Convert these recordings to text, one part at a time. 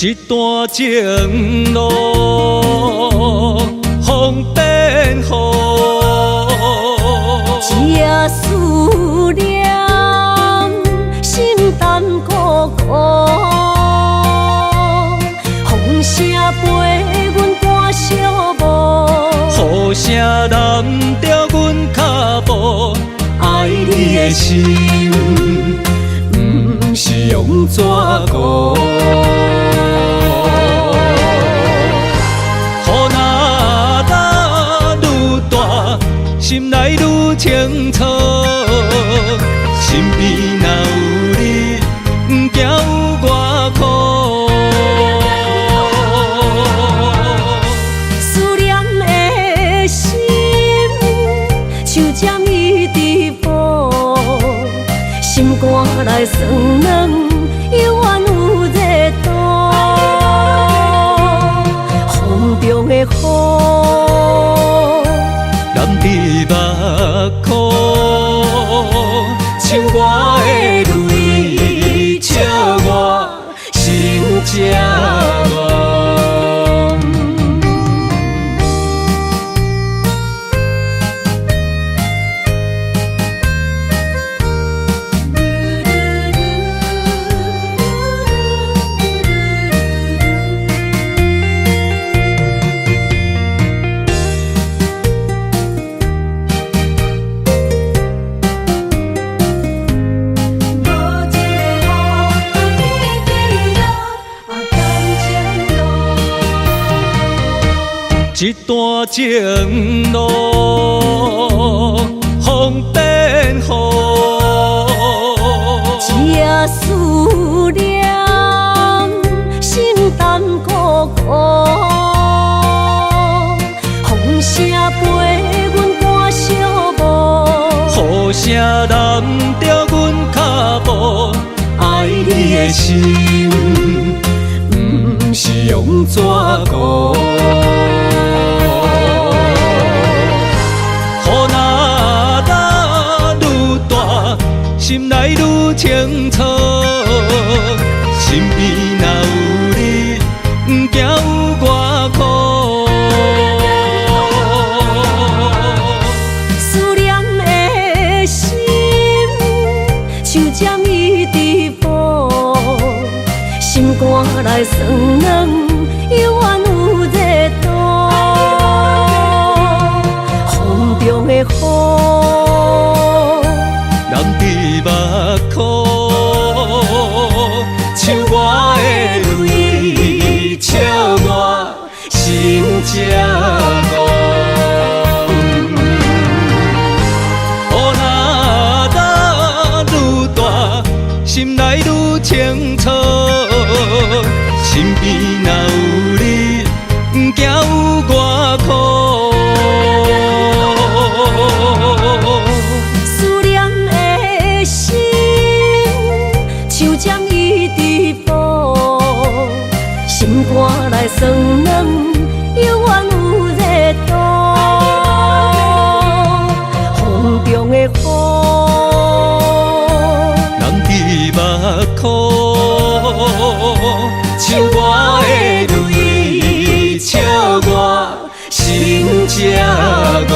一段情路，风变雨。一夜思念，心淡孤孤。风声陪阮赶小步，雨声淋着阮脚步，爱你的心，不是用纸糊。雨若打愈大，心内愈清楚。身边若有你，不惊有我苦。思念的心，像针伊直补，心肝内酸软，犹原有热度。风中的雨，淋伫目眶，像我的泪，笑我心这乱。一段情路，风变雨。一夜思念，心淡孤孤。风声陪阮赶小步，雨声淋着阮脚步，爱你的心，不是用纸糊。心内愈清楚，身边若有你，不惊有我苦。思念的心，像针伊直补，心肝内酸软，犹原有热度。风中的雨，目眶，像我的泪，笑我心这乱。雨若打愈大，心内愈清楚。身边若有你，不惊有我苦。心肝内酸软，犹原有热度。风中的雨，淋伫目眶，像我的泪，笑我心这乱。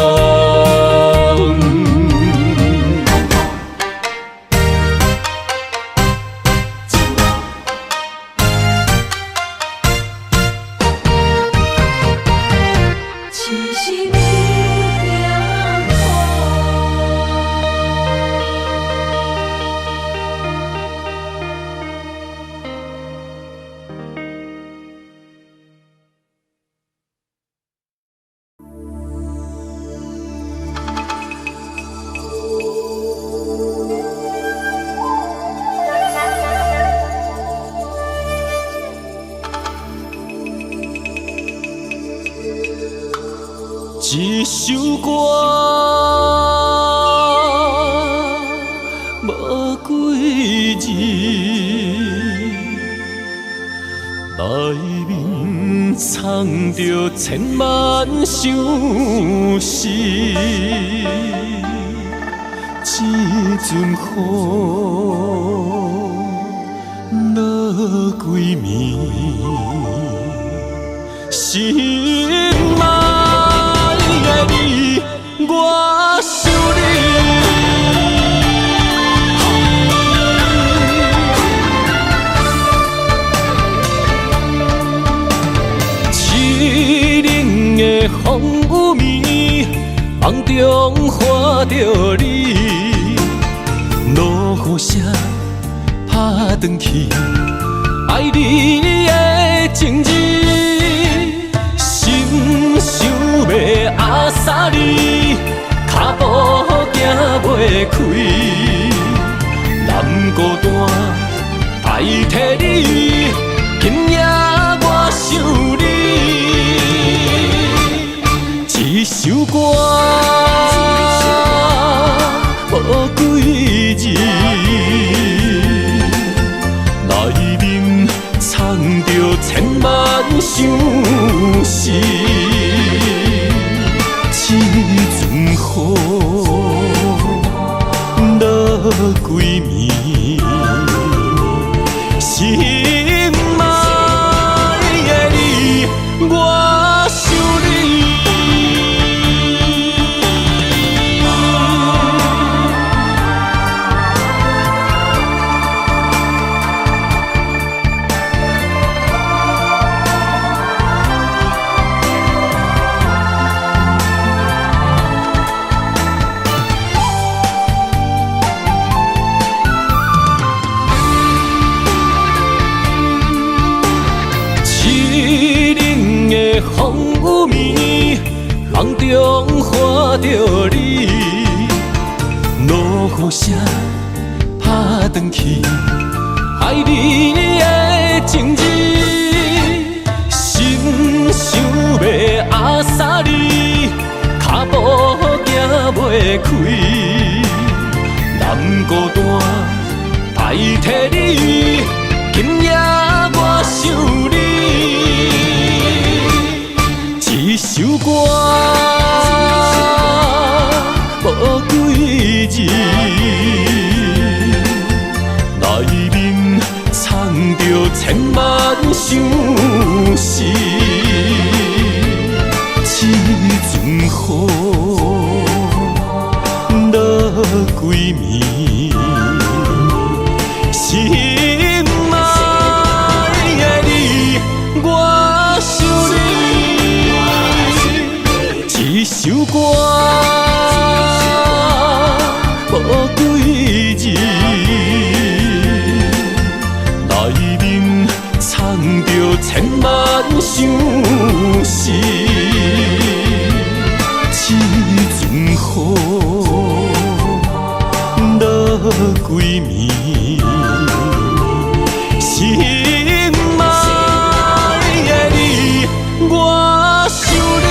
一首歌无几字，内面藏着千万相思。一阵雨落几暝，心爱的你，我想你。凄冷的风雨暝，梦中看着你，落雨声打转去，爱你的情字，心想要压煞你，脚步行袂开，难孤单代替你，今夜我想你。一首歌，无几字，内面藏着千万相思。这阵雨落几暝，心爱的你，我想你。风雨暝，梦中看着你，落雨声打转去，爱你的情字，心想要压煞你，脚步行袂开，难孤单代替你，今夜我想你。一首歌，无几字，内面藏着千万相思。这阵雨落几暝，心爱的你，我想你。一首歌，无几字，内面藏着千万相思。这阵雨落几暝，心爱的你，我想你。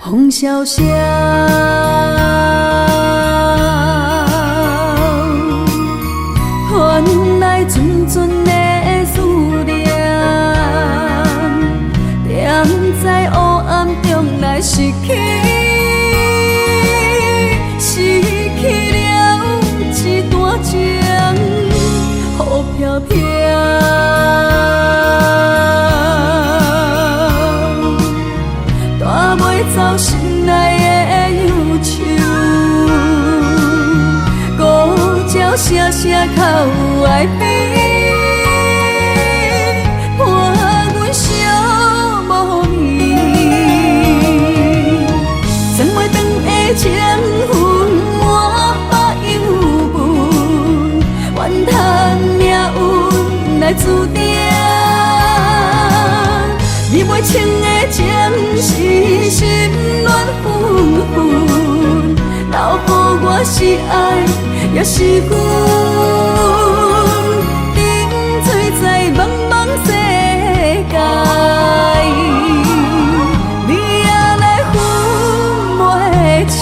风萧萧，传来阵阵的思念，踮在黑暗中来失去，失去了一段情，雨飘飘。走心内的忧愁，孤鸟声声哭哀悲，伴阮相无眠。曾袂长的情分换情是心乱纷纷，留予我是爱，也是恨。沉醉在茫茫世界，你也来分袂清。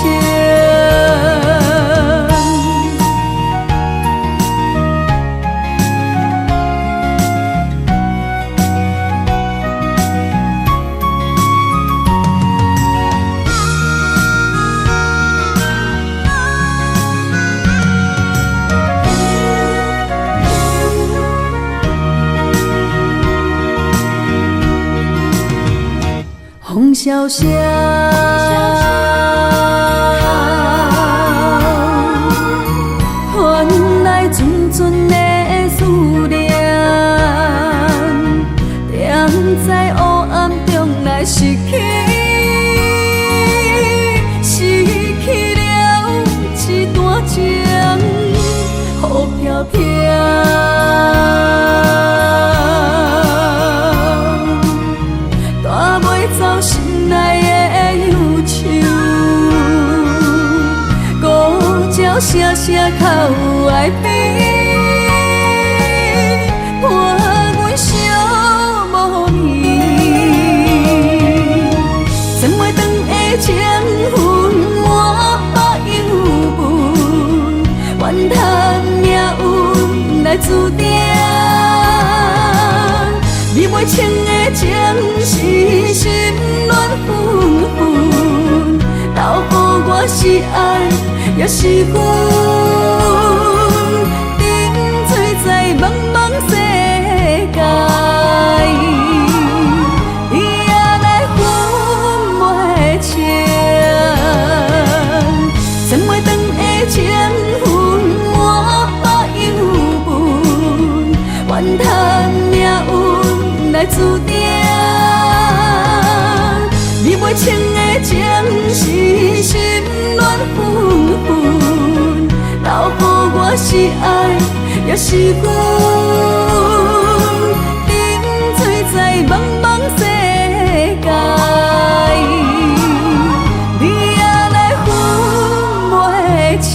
风萧萧，换来阵阵的思念，踮在黑暗中来失去，失去了一段情，雨飘飘。心内的忧愁，孤鸟声声哭哀悲，伴阮相无眠。千袂长的情分，满腹忧闷，怨叹命运来注定。你袂清的情是心乱纷纷，留予我是爱，也是恨。沉醉在茫茫世界，你也来分袂清。千袂长的情分，满腹忧闷，怨叹命运来注定。你袂清的情是心乱纷纷，留予我是爱，也是恨。沉醉在茫茫世界，你也来分袂清。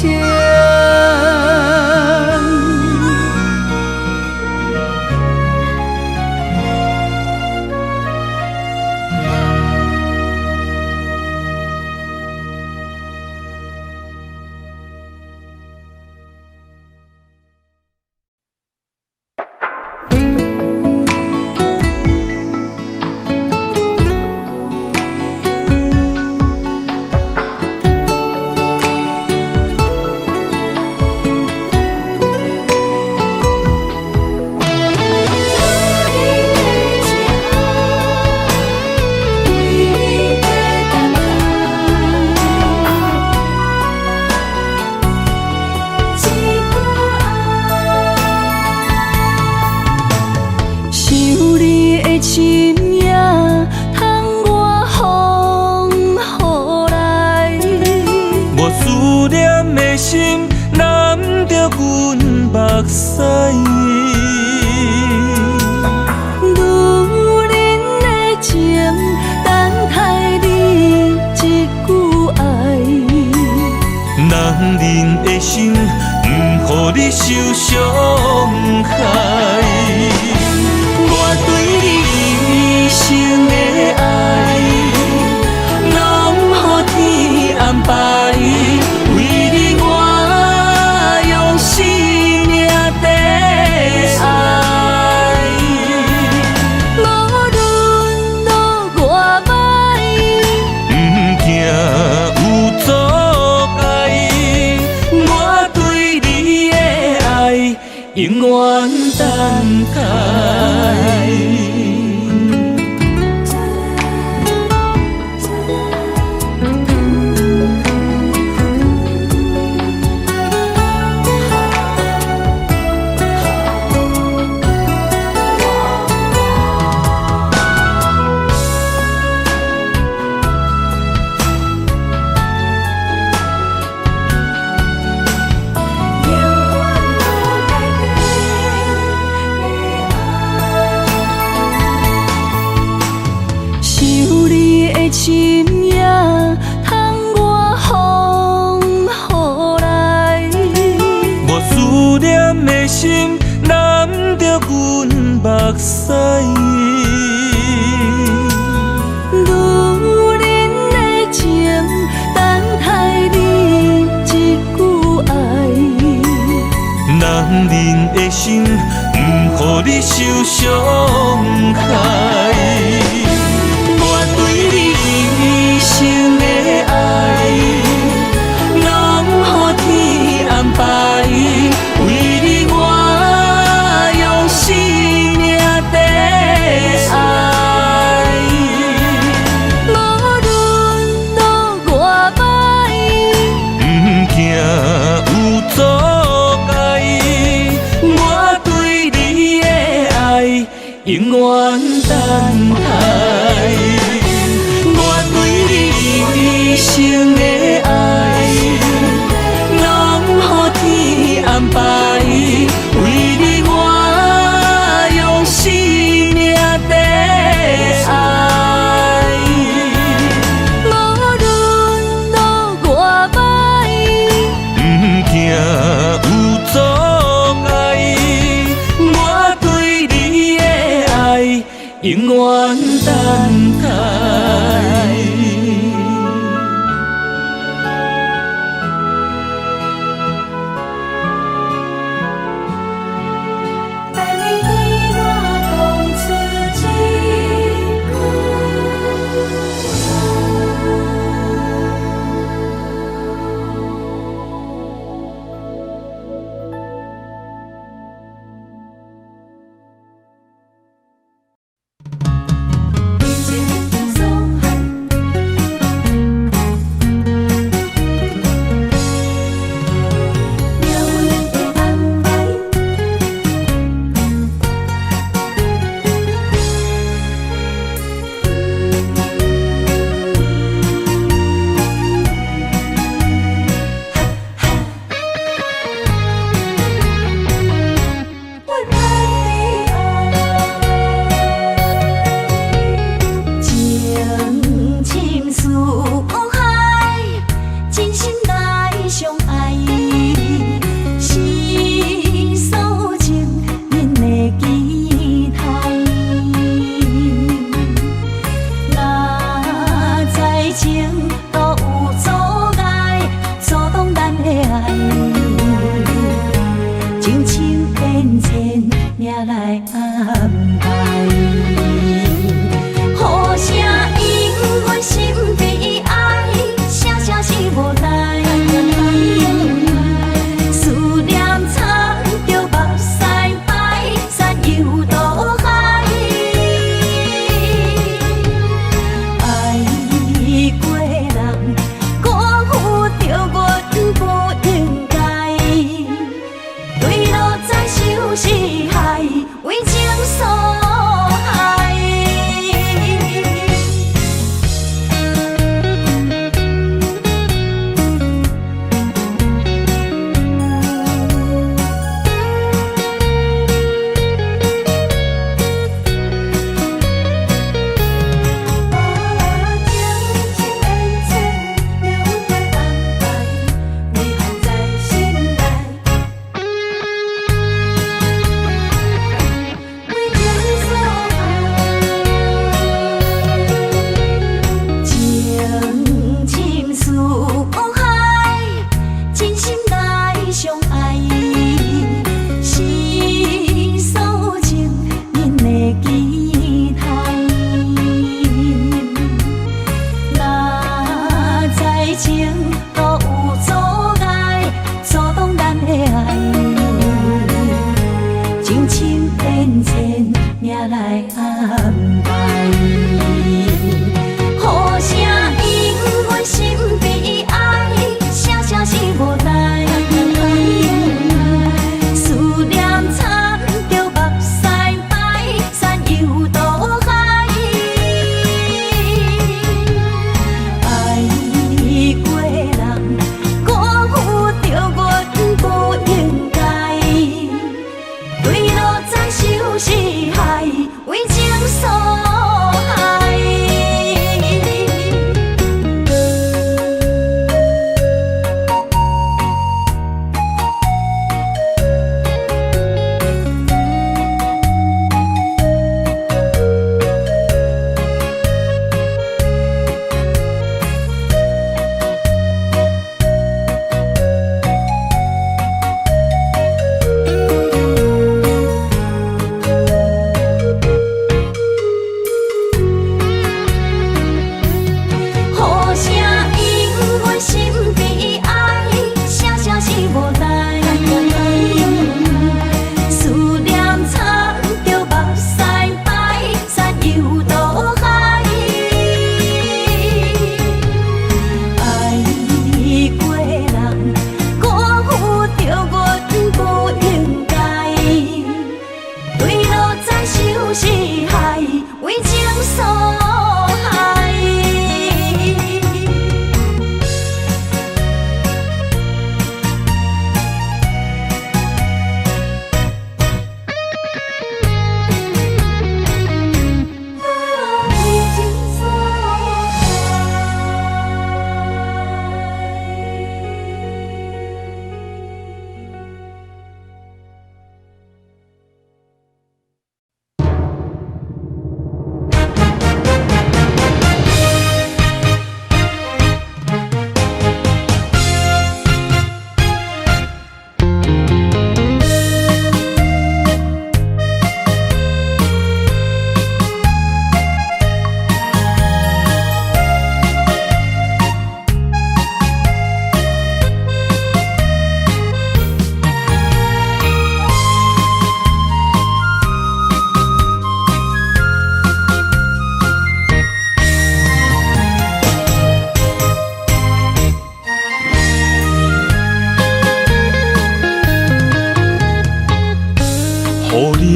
永远等待。的深夜，通我风雨来。我思念的心染着阮目屎。女人的情，等待你一句爱。男人的心，不予你受伤害。我对你一生的爱，拢予天安排。为你我用生命在爱。无论路偌歹，不惊有阻碍。我对你的爱永远等待。我对你一生的爱，拢予天安排。为你我用生命在爱。无论路偌歹，不惊有阻碍。我对你的爱永远等待。等你对我讲出一情深似海，真心来相爱，是所情恁的期待。若在情都有阻碍，阻挡咱的爱，情深变迁命来安排。好声因阮心被爱，声声是无奈。思念藏着目屎白，山游渡海。爱过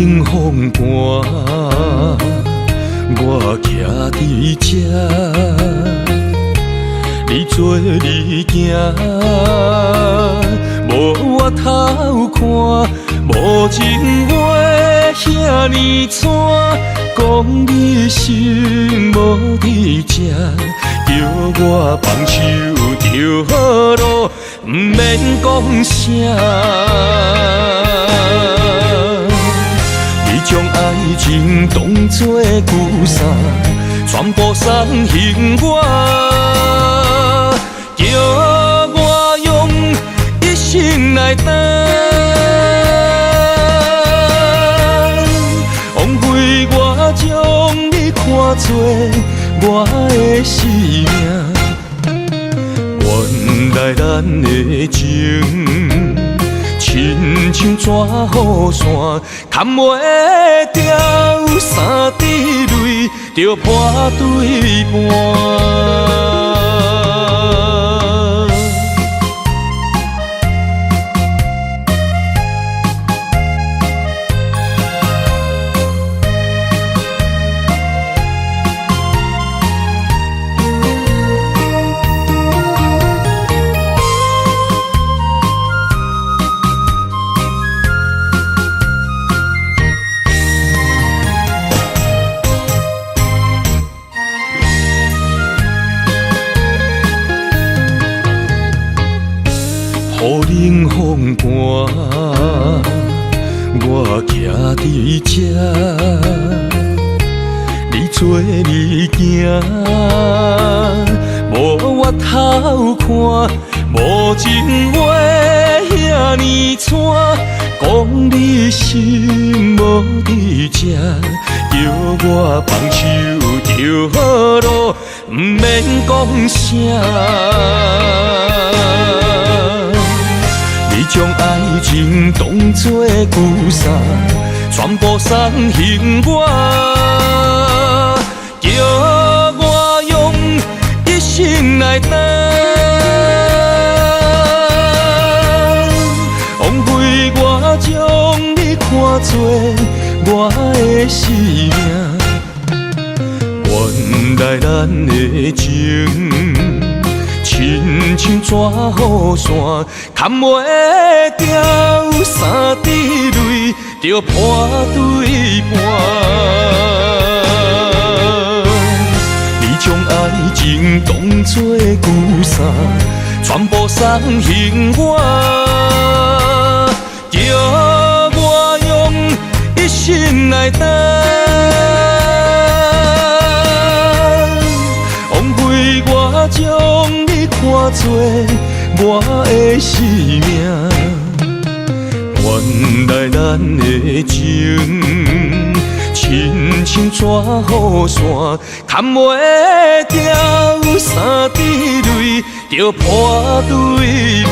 冷风寒，我徛伫这，你做你行，无我偷看，无情话遐尼惨，讲你心无伫这，叫我放手就好咯，不免讲啥。你将爱情当作旧衫，全部送还我，叫我用一生来等。枉费我将你看作我的生命，原来咱的情亲像纸雨伞，牵袂掉三滴泪，就破对半。雨冷风寒，我徛伫这，你做你行，无我偷看，无情话遐尼惨，讲你心无伫这，叫我放手就好咯，不免讲啥。你将爱情当作旧衫，全部送还我，叫我用一生来等。枉费我将你看作我的生命，原来咱的情亲像纸雨伞，牵袂掉三滴泪，就破对半。你将爱情当作旧衫，全部送还我，叫我用一生来等。枉费我将你看作我的生命，原来咱的情亲像纸雨伞，牵袂掉三滴泪，就破对半。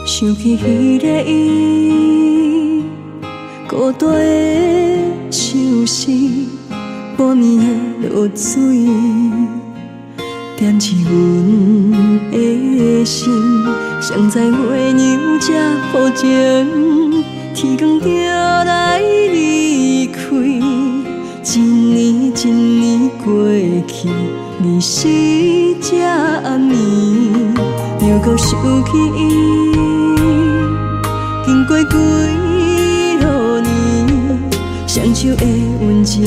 想起迄个伊，孤单的相思，半暝的落水，点起阮的心。谁知花娘这薄情，天光就来离开。一年一年过去，你是这暗暝，又搁想起伊。经过几落年，双手的温情，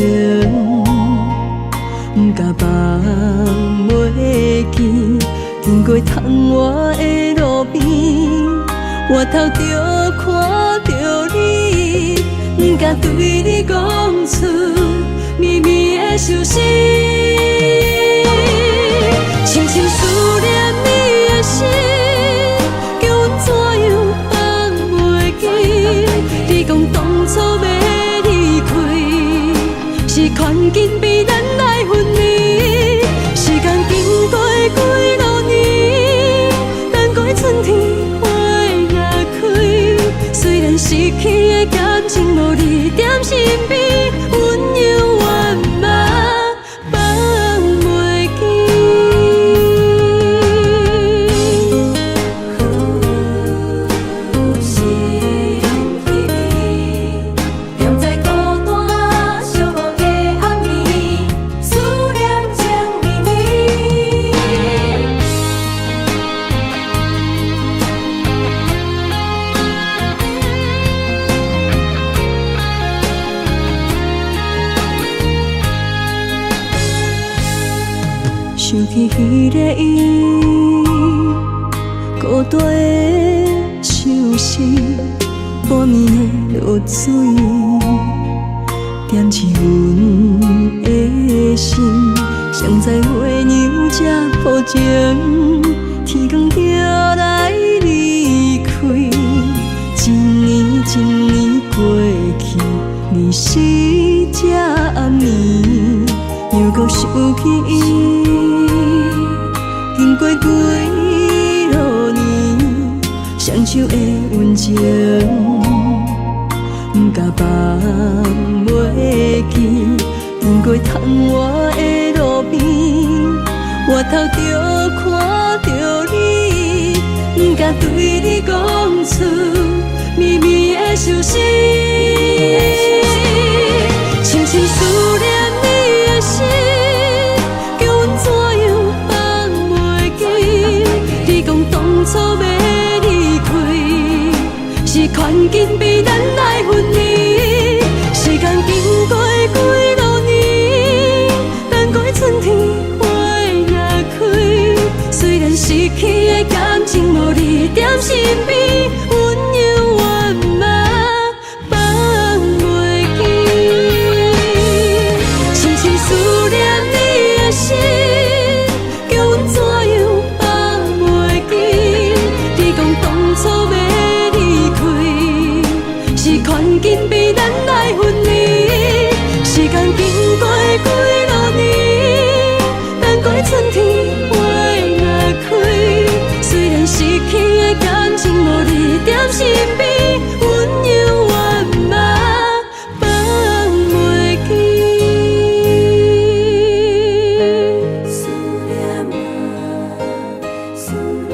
不甲梦袂记，经过窗外的路边，我头就看着你，不敢对你讲出秘密的手势，深深思念你的心，叫阮怎样放袂记？你讲当初要离开，是权紧比咱来分离。时间经过几多年，等过春天花也开。虽然失去的感情无你踮身边，阮永远嘛放袂记。是彼暝，踮在孤单寂寞的暗暝，思念情绵绵。想起迄个伊，孤单的相思，半暝的落水，点起阮的心。谁知月娘这抱情，天光就来离开。一年一年过去，你是这暗暝，又搁想起伊。经过几多年，双手的温情，不甲放袂记。经过窗外的路边，我头就看着你，不敢对你讲出秘密的手势，深深思念你的心，叫阮怎样放袂记？你讲当初要离开，是权紧比咱来分离。时间经过几多年，等过春天花也开。虽然失去的感情无你踮身边，阮永远嘛放袂记。深深思念你的心，叫阮怎样放袂记？你讲当初要离开，是权紧比咱来分离。时间经过几多年，等过春天花也开。虽然失去的感情无你踮身边，阮永远嘛放袂记。思念啊，思念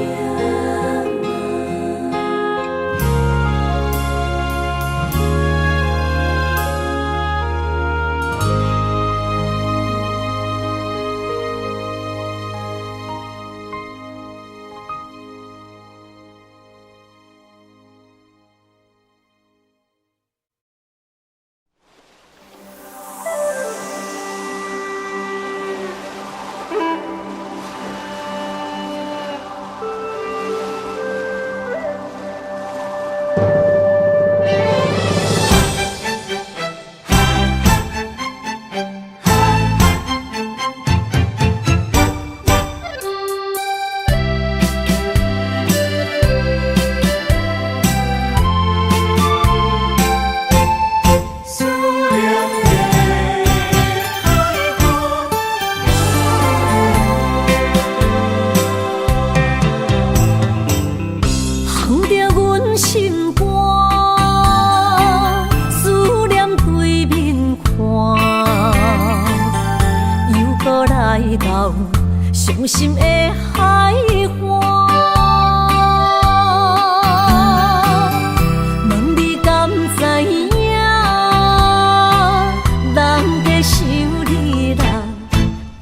伤心的海岸，问你敢知影？人在想你啦，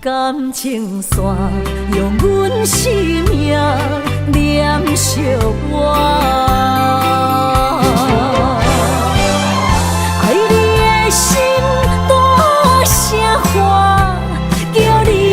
感情线用阮生命念惜我。爱你的心大声喊，叫你。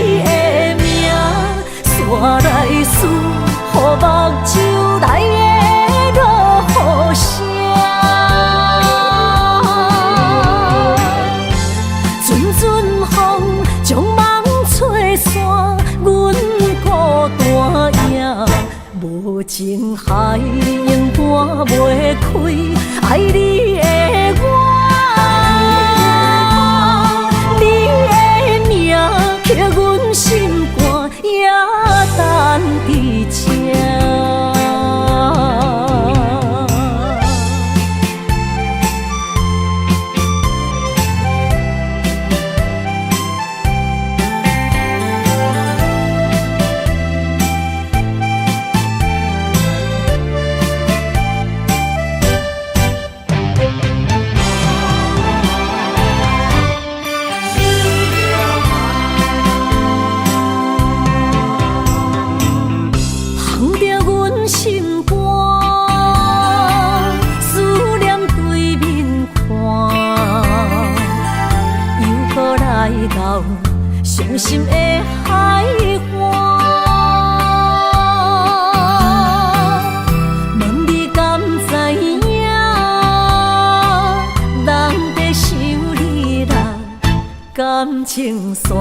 感情线，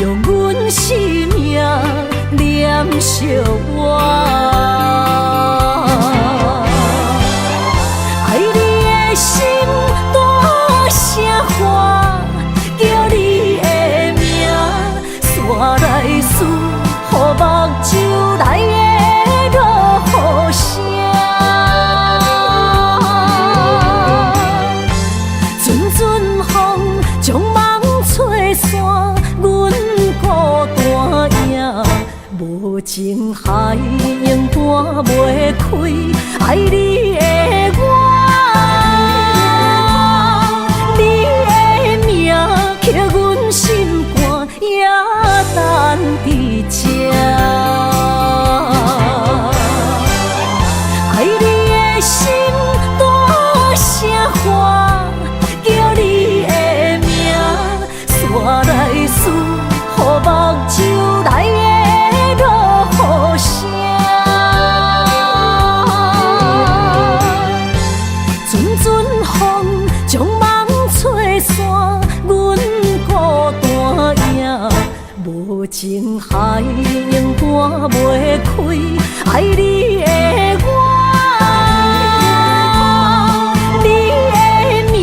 用阮生命念惜我。爱你的心大声喊，叫你的名，山来思，予目睭来的落雨声。阵阵风将梦吹散，阮孤单影，无情海永断袂开，爱你的我。刻阮心肝，也等伫这。爱你的心大声喊，叫你的名，山来思，予目睭来的落雨声。阵阵风将梦吹散。无情海永断袂开，爱你的我，你的名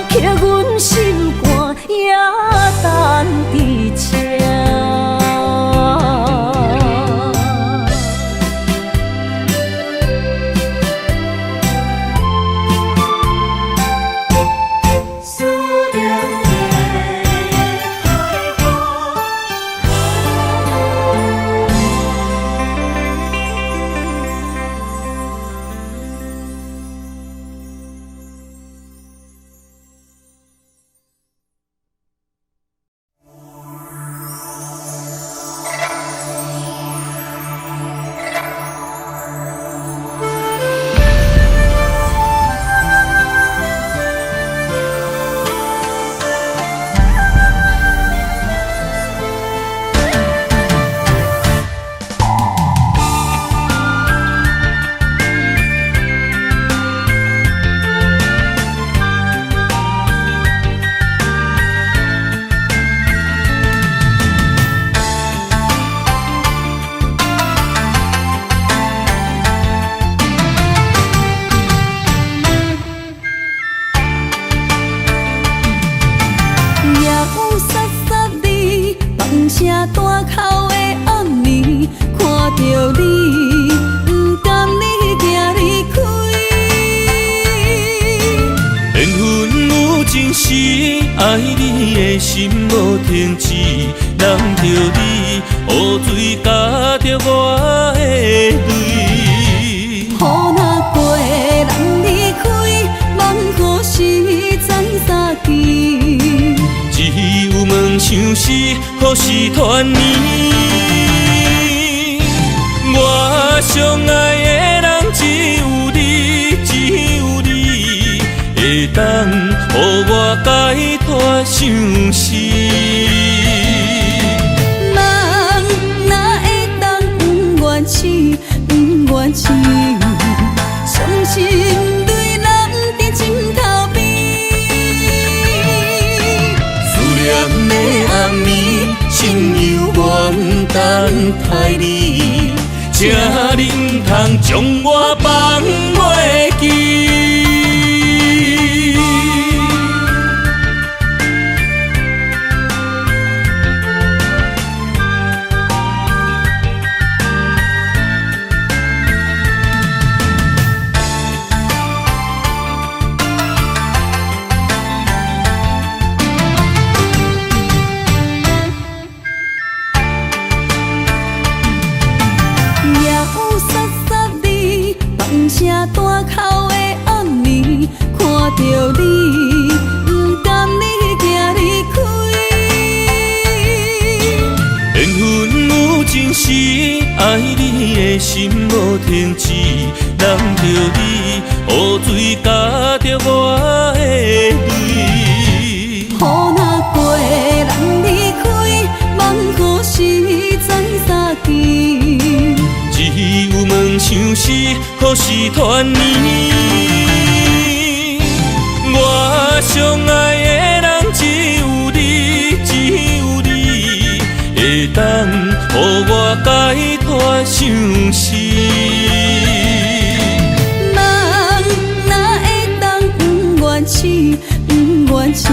刻阮心肝，也等伫这。爱你的心无停止，人着你，雨水加着我的泪。雨若过，人离开，梦何时再相见？只有问相思，何时团圆？我相爱的人只有你，只有你，会当予我解脱相思。人哪会当不愿痴，不愿痴？伤心泪染在枕头边。思念的暗暝，心犹原等待你，请你不通将我放袂记。声大口的暗暝，看着你，不甘你行离开。缘分有情时，爱你的心无停止，人着你，雨水加着我的泪。雨若过，人离开，梦何时再相见？只有问相思，何时团圆？我相爱的人只有你，只我解脱相思。梦哪会当不愿痴，不愿痴，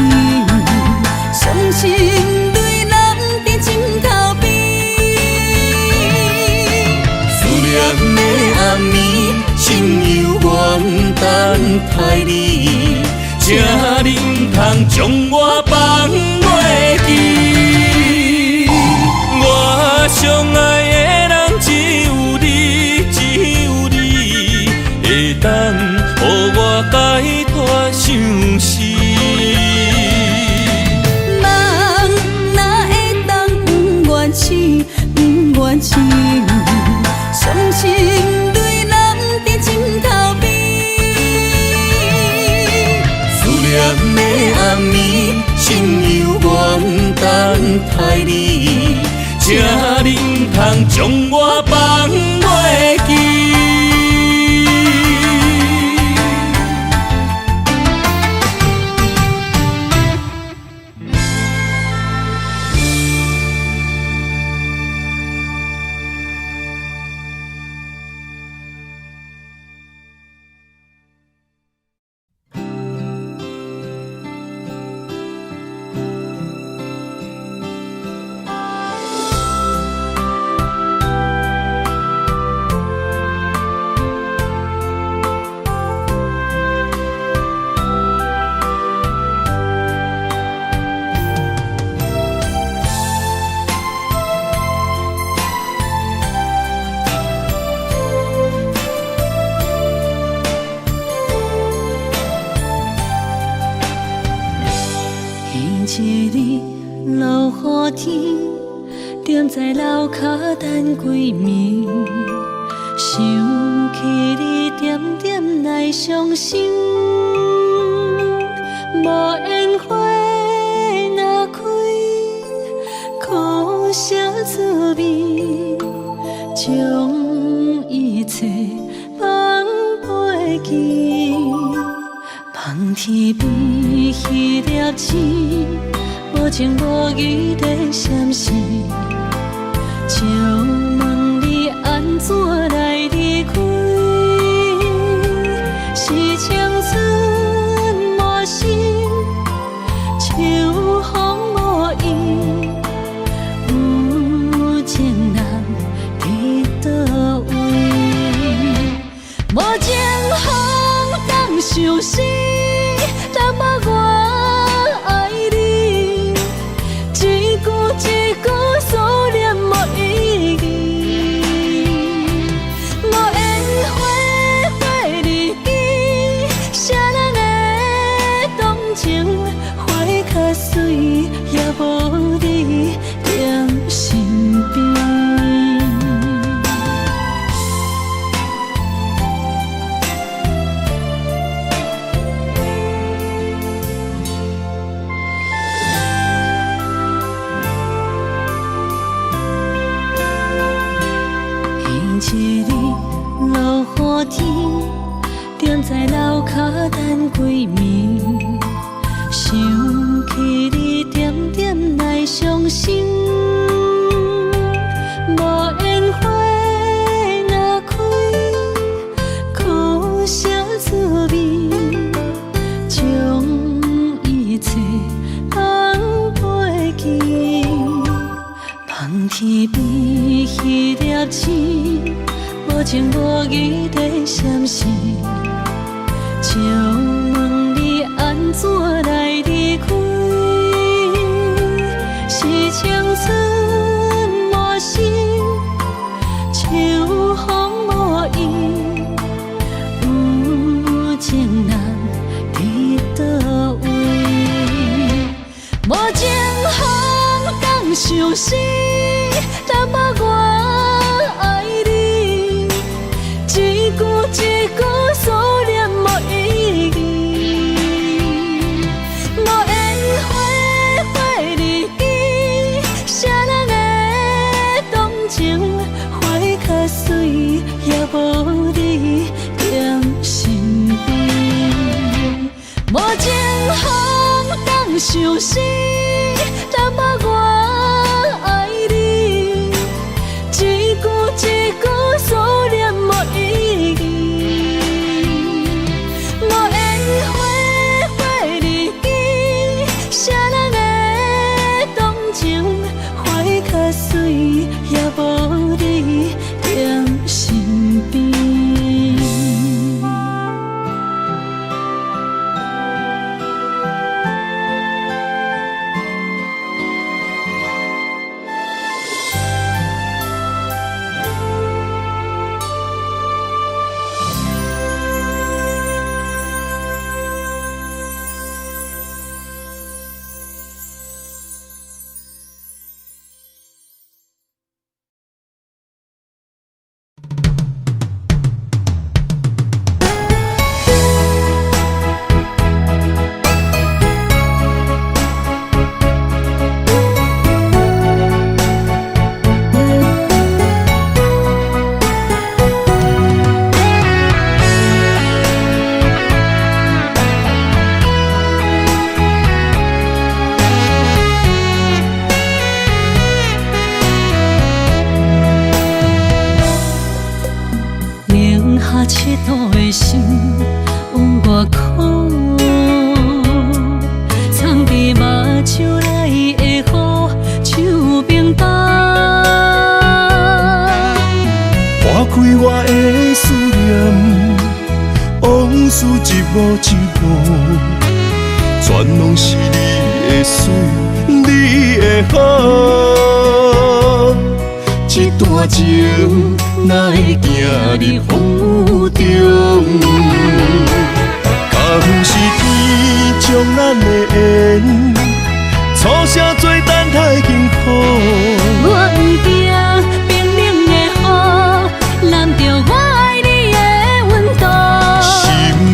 伤心泪流在枕头边。思念的暗暝，心犹原等待你，才忍通将我放袂记。我相爱的人只有你，只有你，会当予我解脱相思。梦哪会当不愿痴，不愿痴，伤心泪流在枕头边。思念的暗暝，心犹原等待你，才忍通将我放袂记。一日落雨天，踮在楼骹等归暝，想起你点点来伤心。无烟花若开，苦涩滋味，将一切放袂记。望天边迄粒星，无情无义地闪烁，借问你安怎来离开？是青春无心，秋风无意，有情人伫倒位？无情风当相思。若无我爱你，一句一句思念无意义。无烟花花日记，谁人会动情？花较水，也无你踮身边。一日落雨天，踮在楼骹等归暝，想起你点点来伤心。无烟花若开，苦涩滋味，将一切放袂记。望天边迄粒星，无情无义地闪烁，借问你安怎来离开？是青春无心，秋风无意，有情人伫倒位？无情风当相思。若无我爱你，一句一句思念无意义。无烟花花日记，谁人会动情？花较水，也无你踮身边。无情风当相思，若无我爱你。幕一幕，全拢是你的水，你的好。一段情哪会行入风雨中？敢不是天将咱的缘，初声做等待幸福。我不惊冰冷的雨，淋着我爱你的温度。心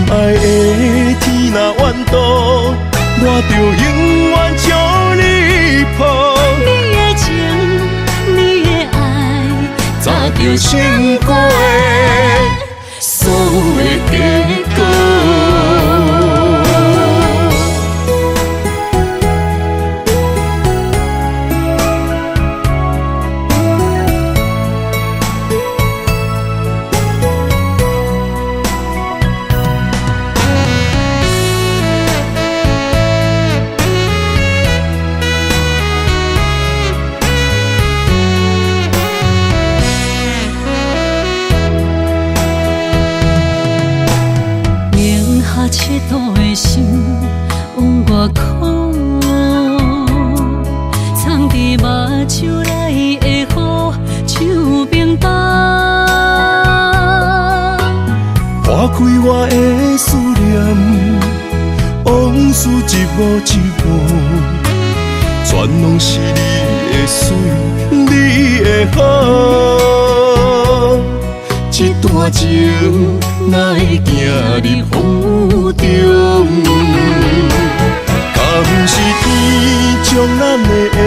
爱的天若怨妒，我就永远将你抱。你的情，你的爱，早就想过的所有的结果。赤道的心往外靠，藏伫目睭内的雨像冰冻，划开我的思念，往事一幕一幕，全拢是你的水，你的好。一段情哪会行入风雨中？敢不是天将咱的缘，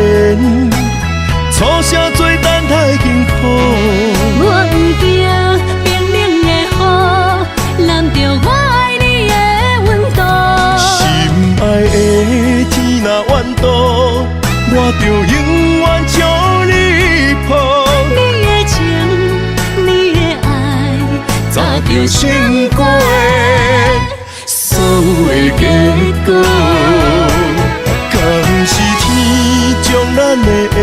初声做等待幸福。我不惊冰冷的雨，淋着我爱你的温度。心爱的天若怨妒，我就永远将你抱。你的情，你的爱，早就想过的所有的结果。敢不是天将咱的缘，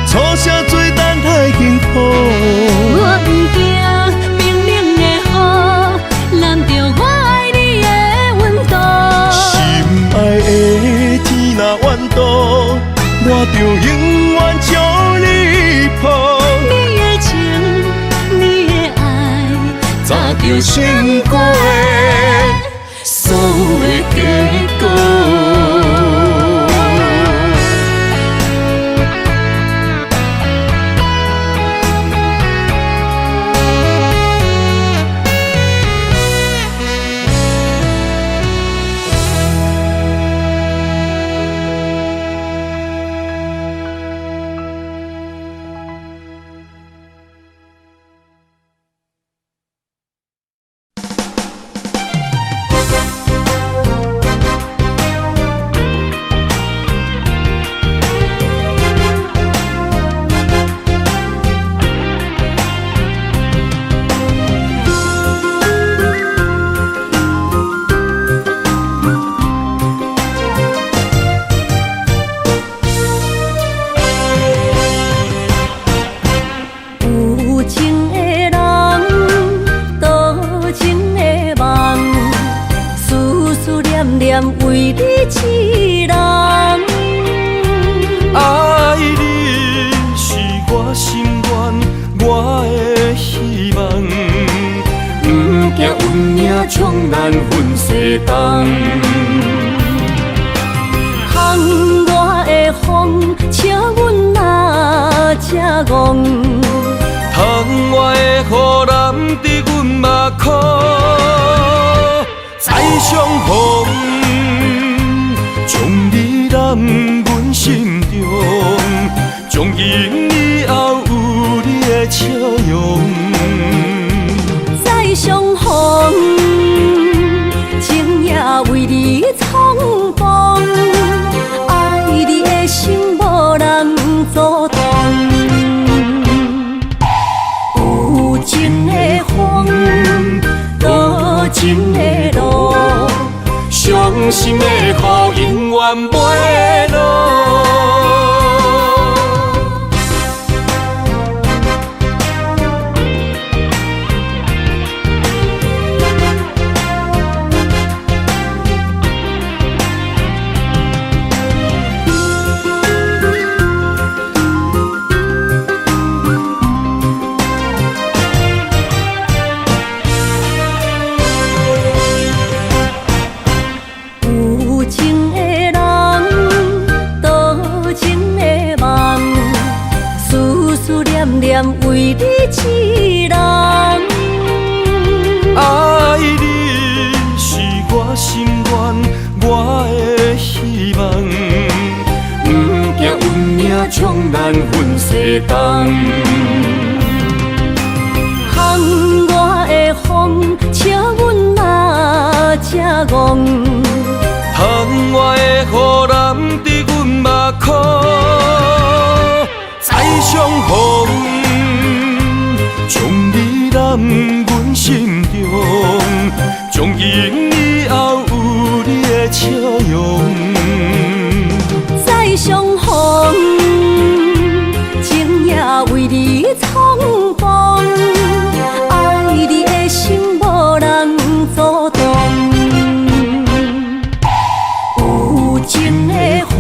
初声做等待幸福。我不惊冰冷的雨，淋着我爱你的温度。心爱的天若怨妒，我就永远将你抱。你的情，你的爱，早就想过的所有的结果。为你痴人，爱你是我心愿，我的希望。不惊运命冲咱分西东。窗外的风，请阮哪只戆？窗外的雨淋伫阮目眶，再相逢。将你揽阮心中，从今以后有你的笑容。再相逢，情也为你冲动，爱你的心无人阻挡。有情的风，多情的路。伤心的雨永远袂落。难分世间。巷外的风，笑阮嘛正戆。巷外的雨淋伫阮目眶，再相逢，将你揽阮心中，从今以后有你的笑容。再相逢，情也为你冲动，爱你的心无人阻挡。有情的风，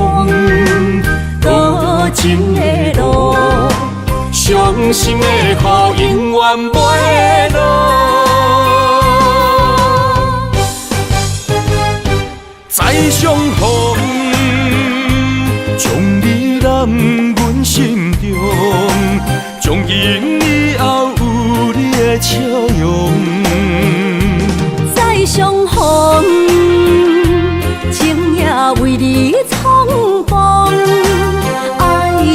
多情的路，伤心的雨永远袂落。再相逢，将你揽阮心中，从今以后有你的笑容。再相逢，情也为你冲动，爱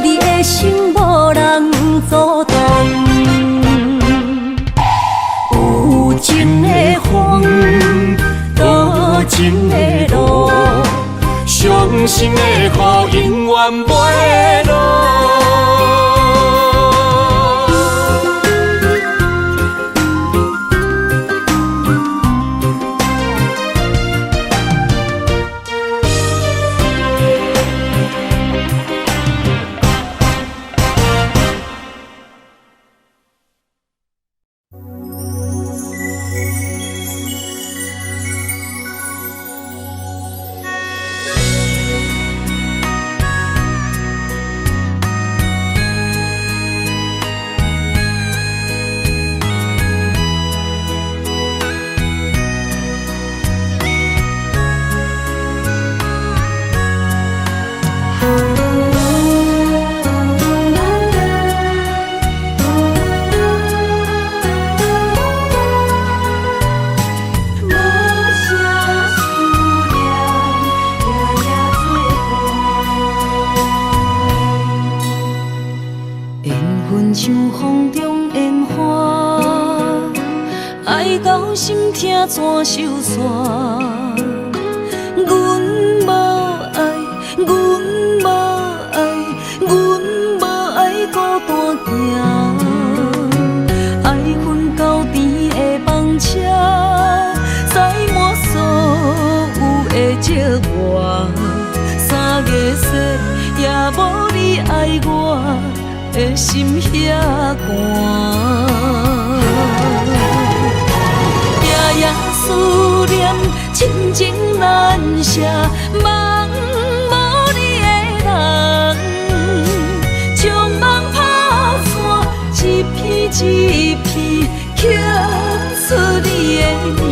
你的心无人阻挡。有情的风，多情的路，伤心的雨永远袂落。怎收煞？阮无爱，阮无爱，阮无爱孤单行。爱恨交织的房车，载满所有的寂寞。三月雪也无你爱我的心遐寒。思念亲情难舍，梦无你的人，将梦打散，一片一片刻出你的名，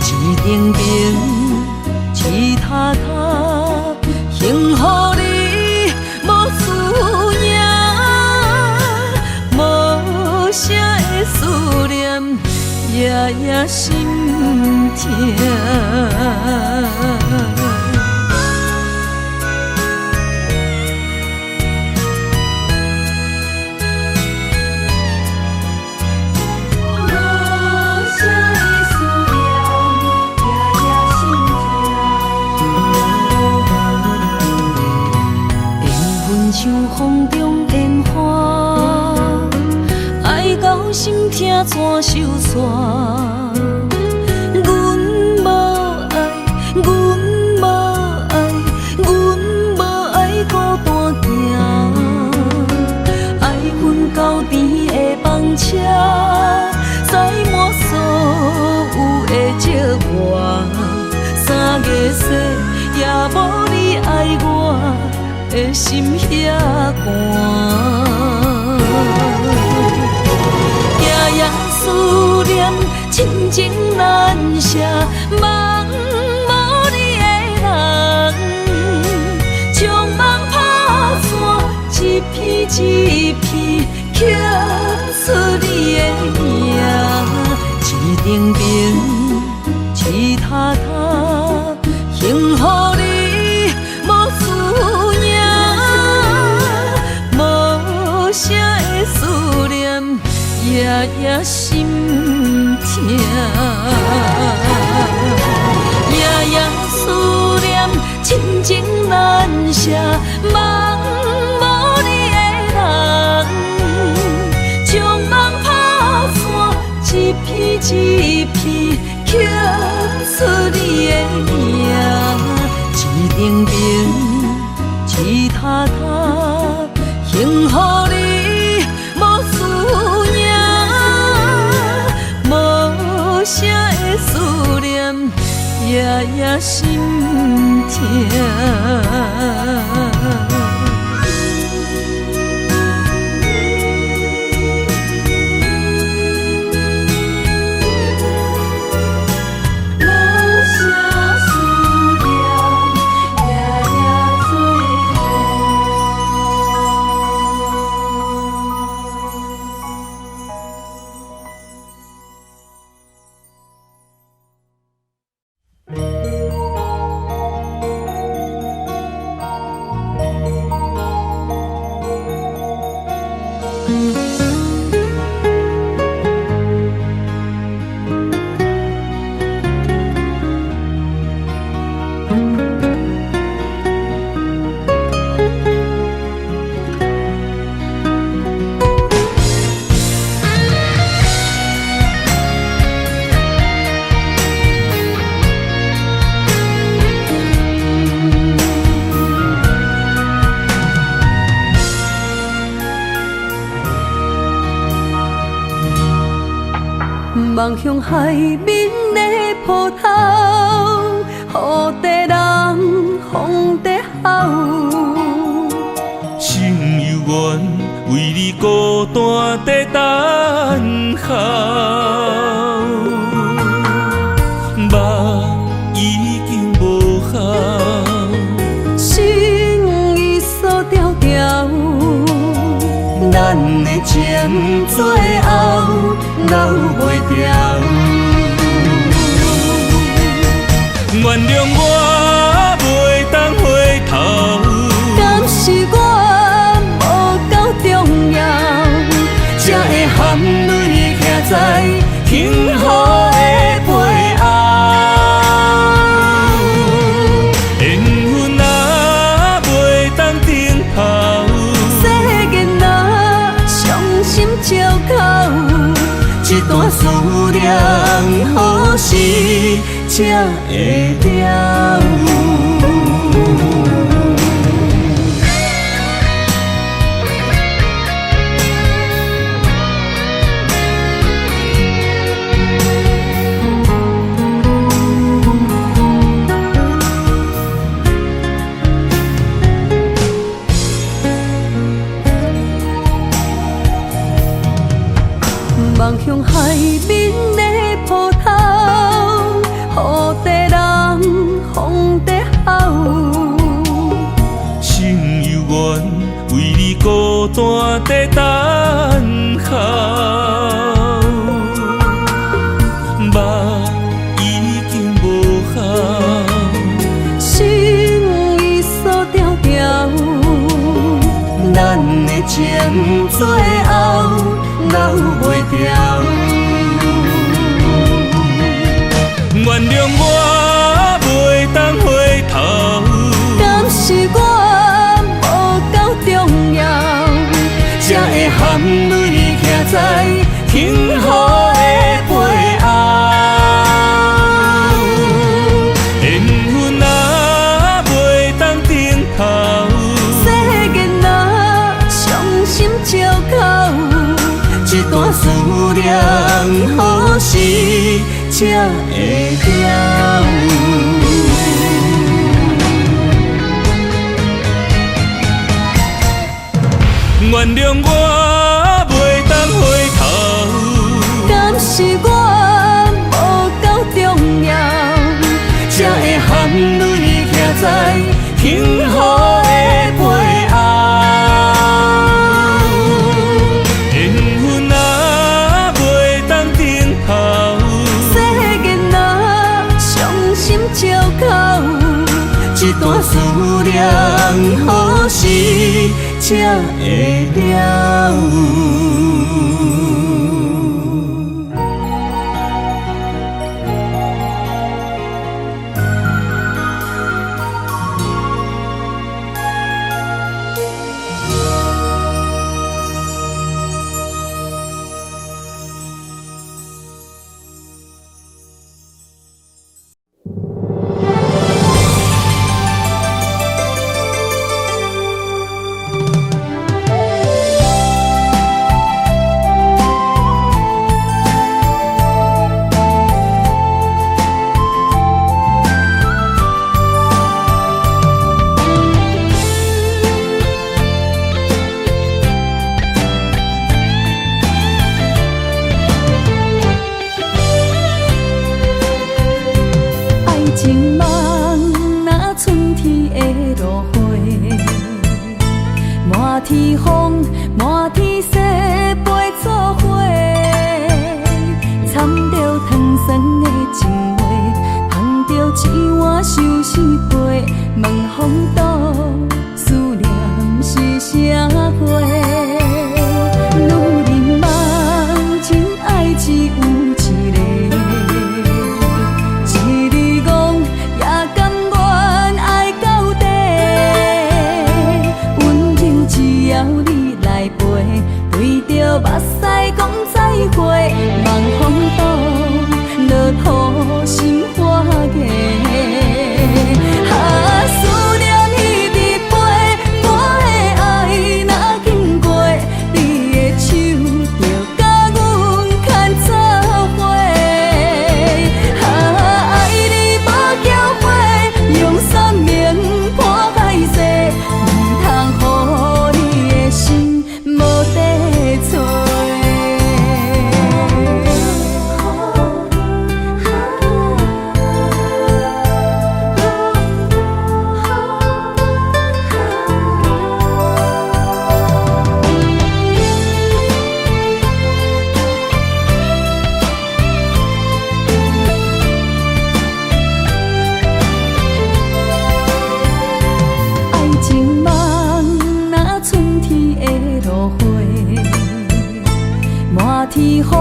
一定定，一塔塔，幸福你无思念，无声的思念。夜夜心痛，无声的思念，夜夜心痛。缘分像风中烟花，爱到心痛怎收煞？阮无爱，阮无爱，阮无爱孤单行。爱恨交织的房车，载满所有的寂寞。三月雪也无你爱我的心遐寒。思念亲情难舍，梦无你的人，将梦打散，一片一片刻出你的名，一定定，一塔塔，幸福你无思念，心痛，夜夜思念，亲情难舍，梦无你的人，将梦打散，一片一片刻出你的名，一顶顶，一塔塔，幸福你无思念，无声的思念，夜夜心痛。望向海面的波涛，雨地人，风地吼。心犹原为你孤单在等候，目已经无效，心已锁条条，咱的情最后留袂掉。原谅我袂当回头，敢是我无够重要，才会含泪徛在幸福的背后。缘分啊，袂当停靠，世间啊，伤心借口。一段思念，何时才会了？望向海面的波涛，雨地人，风地吼。心犹原为你孤单在等候，目已经无效，心已锁条条，咱的情最后留袂掉。原谅我袂当回头，敢是我无够重要，才会含泪徛在幸福的背后。缘分啊，袂当停靠，世间啊，伤心借口。一段思念，何时才会了？原谅我袂当回头，敢是我无够重要，才会含泪徛在幸福的背后。缘分啊，袂当停靠，世间啊，伤心借口。一段思念，何时才会了？一碗相思杯，问风度思念是啥货？女人梦真爱只有一个，一字讲也甘愿爱到底。温柔只要你来陪，对着目屎讲再会，望风度落雨心花月。思念彼直飞，我的爱若经过，你的手就甲阮牵做伙。爱你无后悔，用生命破海誓，唔通予你的心无地找。天风，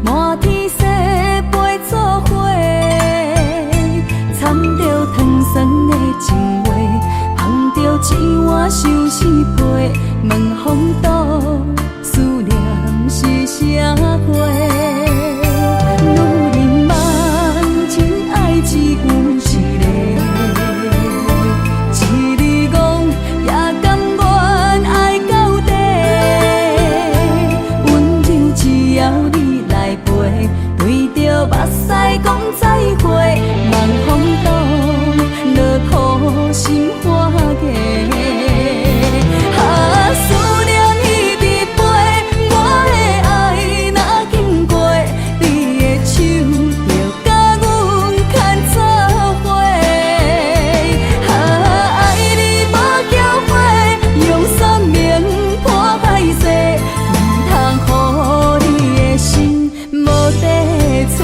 满天雪，陪做伙，掺着糖酸的情话，捧着一碗相思杯，问风度思念是啥货？女人梦真爱只有一个，一字讲也甘愿爱到底。只要你来陪，对着目屎讲再会，望风度落雨心花月。思念彼直飞，我的爱若经过，你的手就甲阮牵做伙。爱你无后悔，用生命破海誓，唔通予你的心无地找。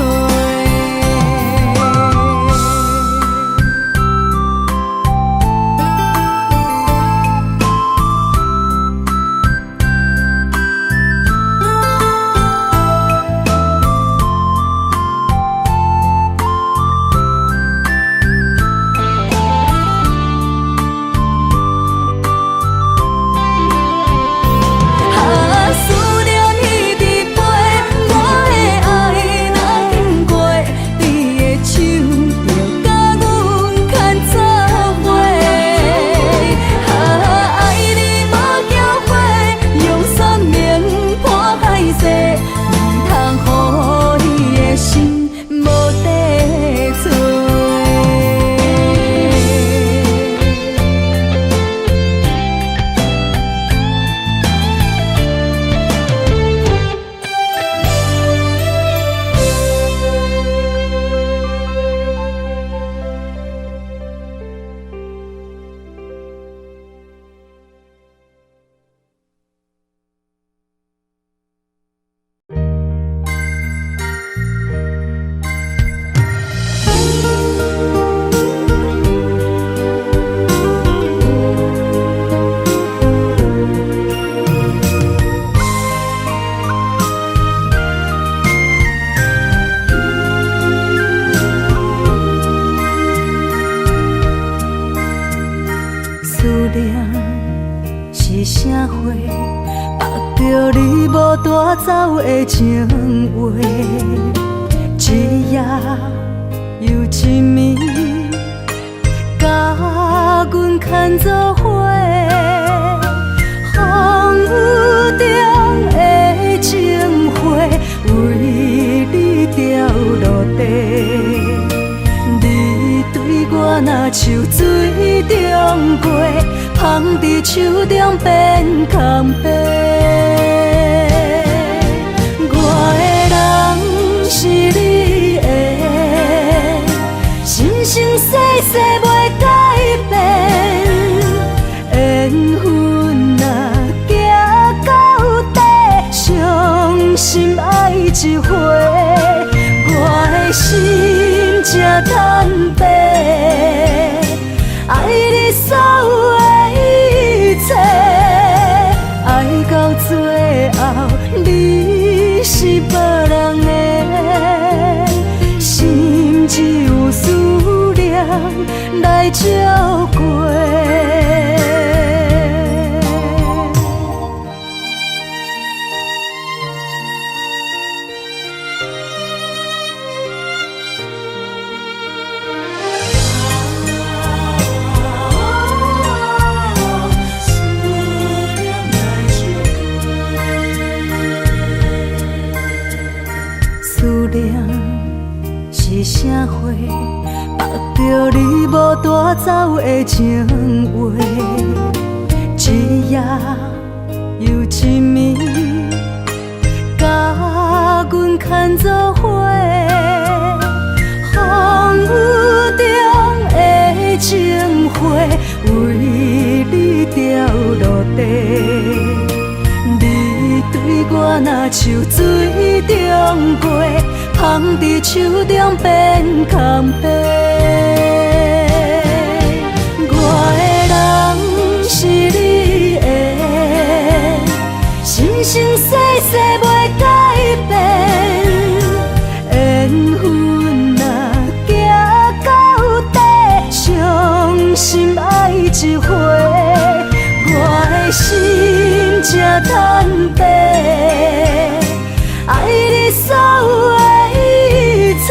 是啥货？目着你无带走的情话，一夜又一暝，甲阮牵做伙。风雨中的情花，为你掉落地。你对我若像水中过，放伫手中变空白。我的人是你的，生生世世袂改变。缘分若行到底，伤心爱一回。我的心才透。白，爱你所有的一切，爱到最后你是别人的，心只有思念来照过。是啥货，目着你无带走的情话，一夜又一暝，甲阮牵做伙，风雨中的情花，为你掉落地。你对我若像水中过，放伫手中变空白。我的人是你的，生生世世袂改变。缘分若行到底，伤心爱一回。我的心才坦白，爱你所有的一切，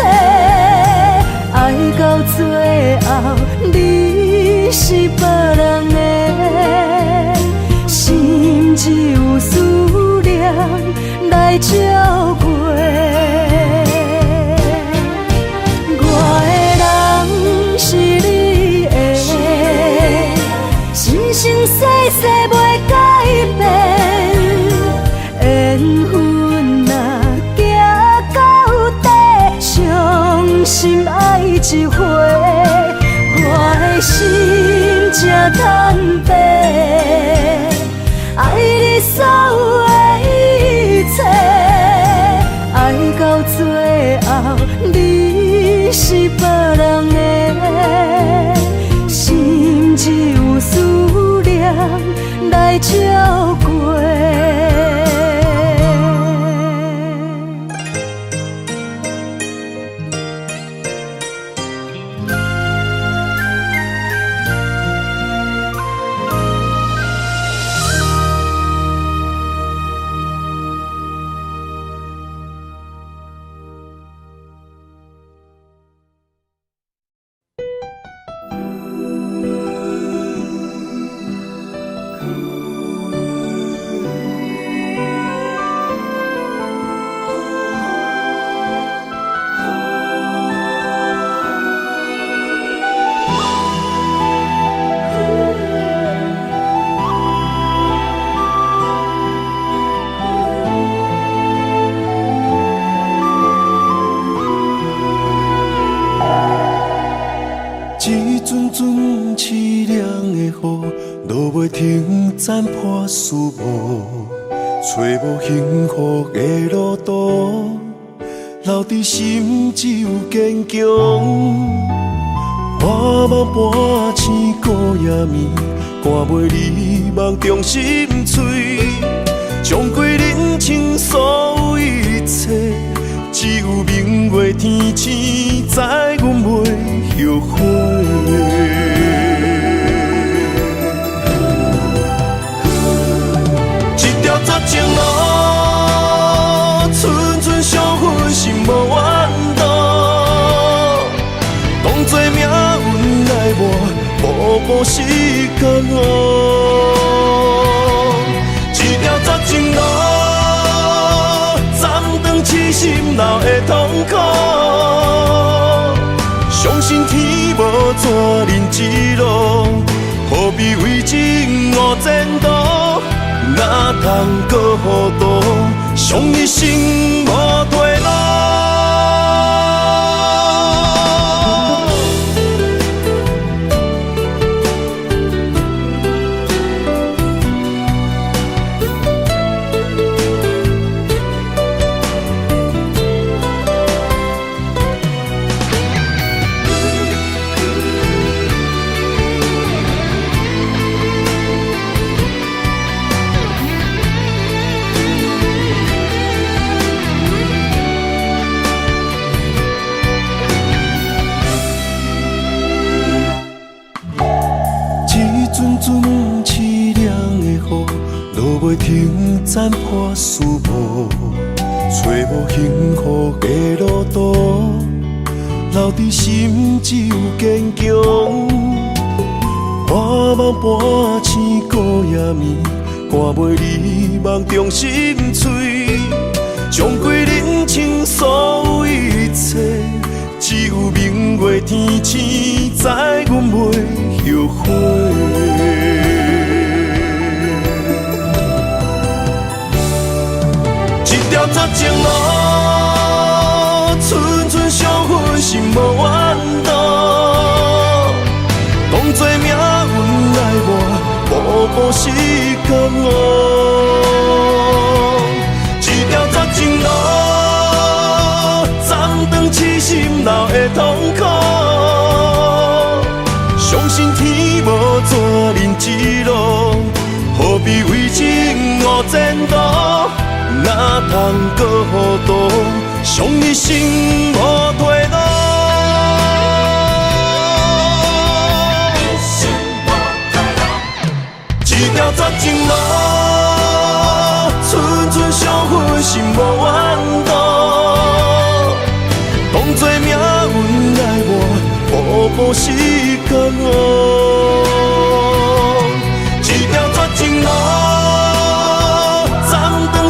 爱到最后你是别人的，心只有思念来照过。我的人是你的，生生世世袂改变。缘分若行到底，伤心爱一回。我的心才坦白，爱你所有的一切，爱到最后你是别人的，心只有思念来照过。残破树木，找无幸福的路途，留伫心只有坚强。晚梦半醒孤夜眠，赶袂你梦中心碎，将过人生所有一切，只有明月天星知阮袂后悔。绝情路，寸寸伤痕心无怨妒。当作命运来磨，步步是甘露。一条绝情路，斩断痴心闹的痛苦。相信天无绝人之路，何必为情误前途？哪通搁糊涂，伤一生无退路。袂停斩破思无，找无幸福的路途，留伫心只有坚强。半梦半醒孤夜眠，赶袂你梦中心碎，将归人生所有一切，只有明月天星知阮袂后悔。一条绝情路，寸寸相分，心无怨妒。当作命运来磨，步步是甘愿。一条绝情路，暂断痴心闹的痛苦。相信天无绝人之路，何必为情误前途？哪通搁糊涂，伤一生无退路。一条绝情路，寸寸相分，心无怨妒。当作命运来磨，步步是甘愿。一条绝情路，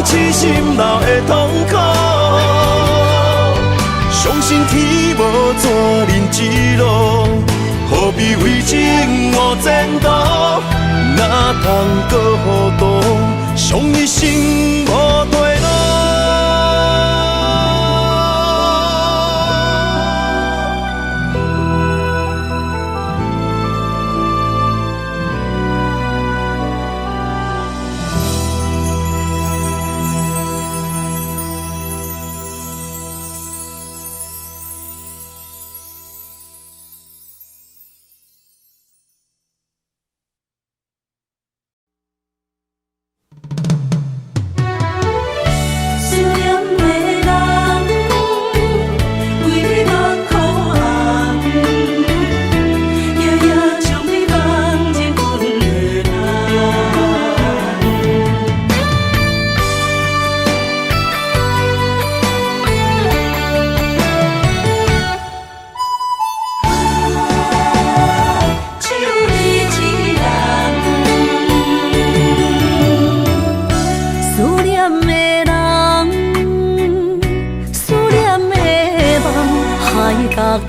痴心闹的痛苦，相信天无绝人之路，何必为情误前途？哪通搁糊涂，伤一生无退路。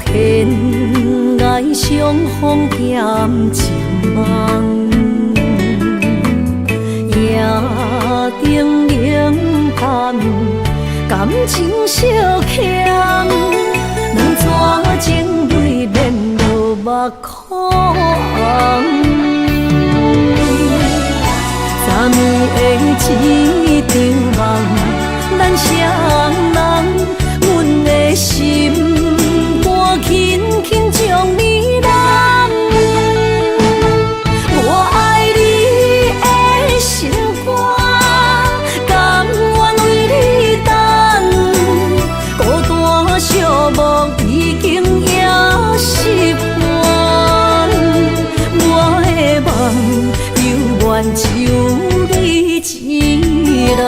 天涯相逢欠情梦，夜灯冷淡，感情小欠，两撮情泪连落目眶。昨暝的一场梦，咱双人，阮的心。轻轻将你揽，我爱你的心肝，甘愿为你等。孤单寂寞已经也习惯，我的梦犹原只有你一人。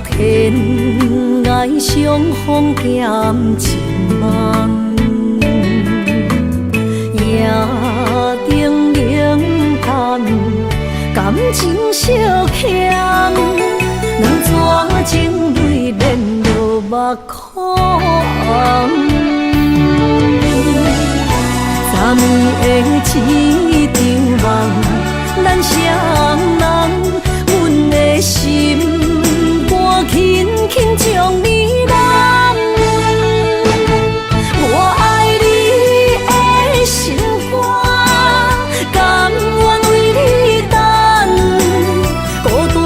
天涯相逢欠情梦，夜灯冷淡，感情小欠，两撮情泪连落目眶。昨暝的一场梦，咱双人，阮的心。轻轻将你揽，我爱你的心肝，甘愿为你等。孤单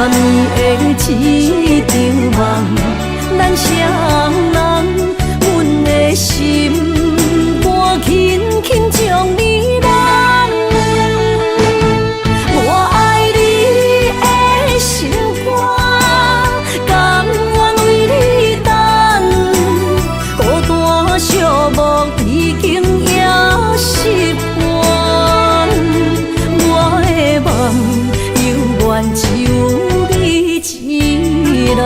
暝的一场梦，咱双人，阮的心肝轻轻将你揽。我爱你的心肝，甘愿为你等，孤单寂寞已经也习惯，我的梦犹原只有你一人。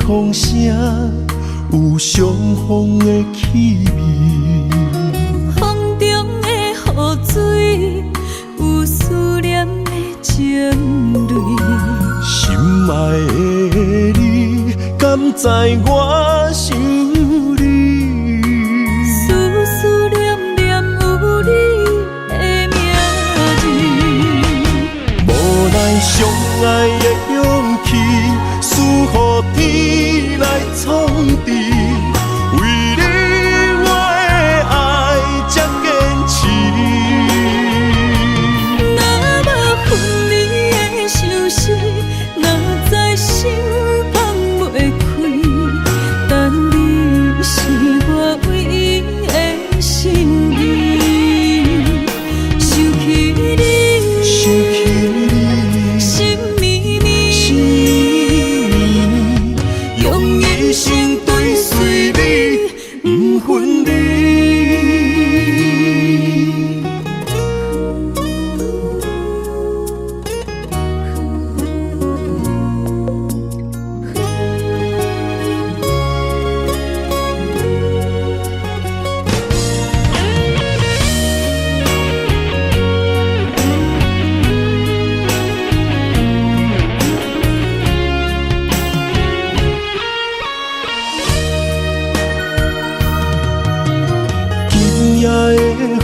风声有相逢的气味，风中的雨水有思念的情泪。心爱的你，敢知我想你？思思念念有你的名字，无奈相爱的勇气，输予天来创治。为你我的爱才坚持。若无分离的相思，哪知心放袂开。但你是我唯一的心意，想起你，心绵绵，用一生追随你，不分离。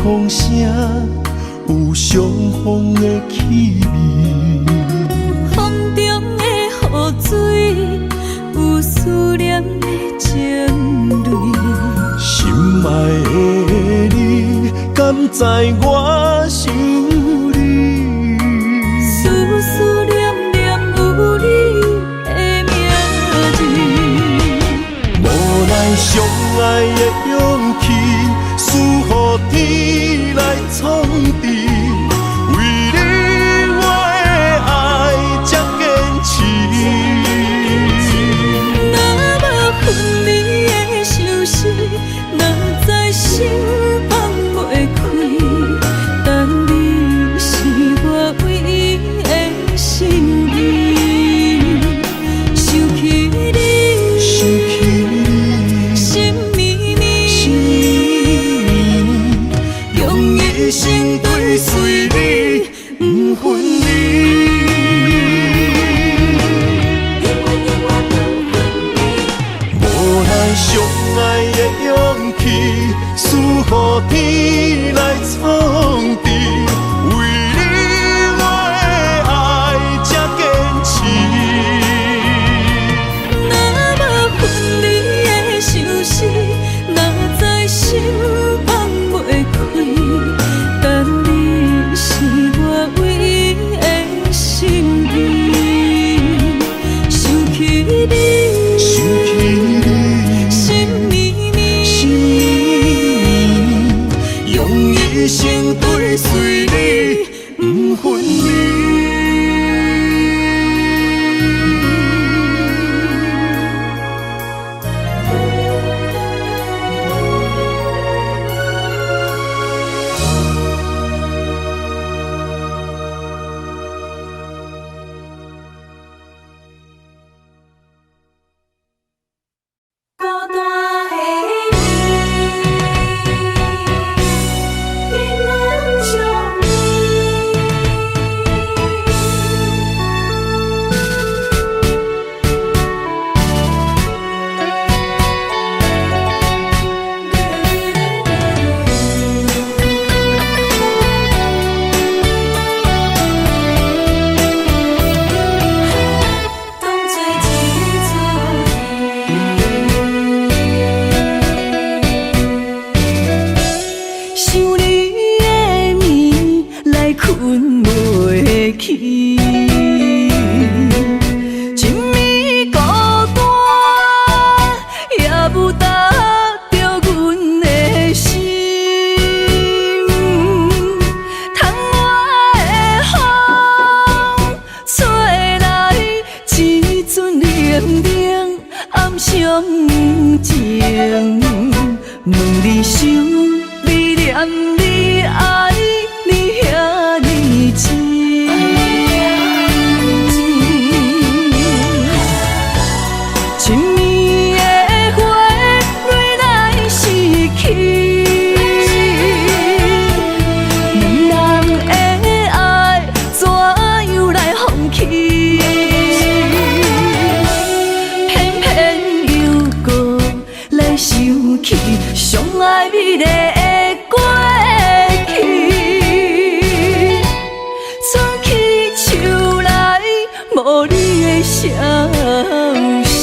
风声有相逢的气味，风中的雨水有思念的情泪。心爱的你，敢知我想你？思思念念有你的名字，无奈相爱的勇气，输予天来创治。为你我的爱才坚持。若无分离的相思，哪知心放袂开。一暝孤单，也无答着阮的心。窗外的风，吹来一阵凉凉暗伤情。问你想，你念你爱你遐尼深。一暝的花蕊来逝去，两人的爱怎样来放弃？偏偏又搁来想起上爱美丽的过去，春去秋来无你的消息，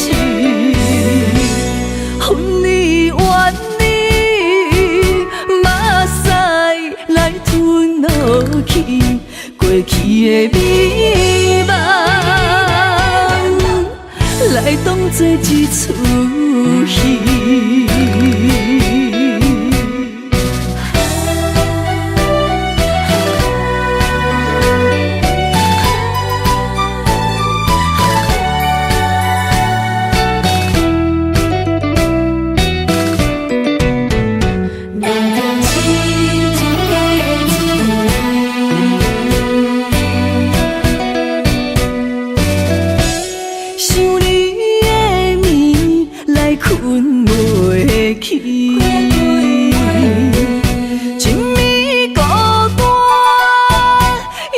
恨你怨你，目屎来吞落去，过去的美梦来当作一出戏。想你的暝来困袂去，一暝孤单，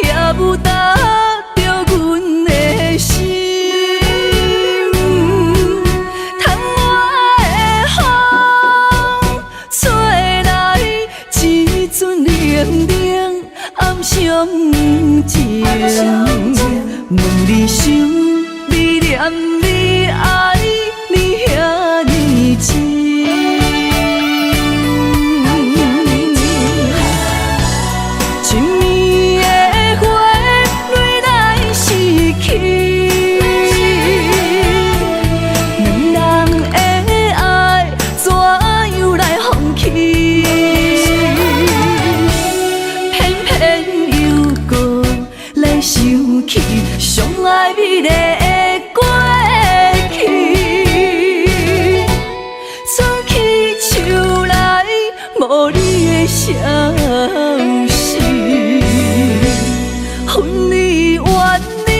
也无答着阮的心。窗外的风，吹来一阵凉凉暗伤情。问你想，你念你爱你遐尼深。一暝的花蕊来逝去，两人的爱怎样来放弃？偏偏又搁来想起上爱美丽的过去，春去秋来无你的消息，恨你怨你，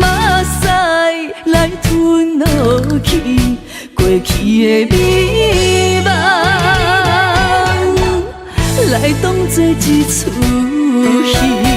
目屎来吞落去，过去的美梦来当作一出戏。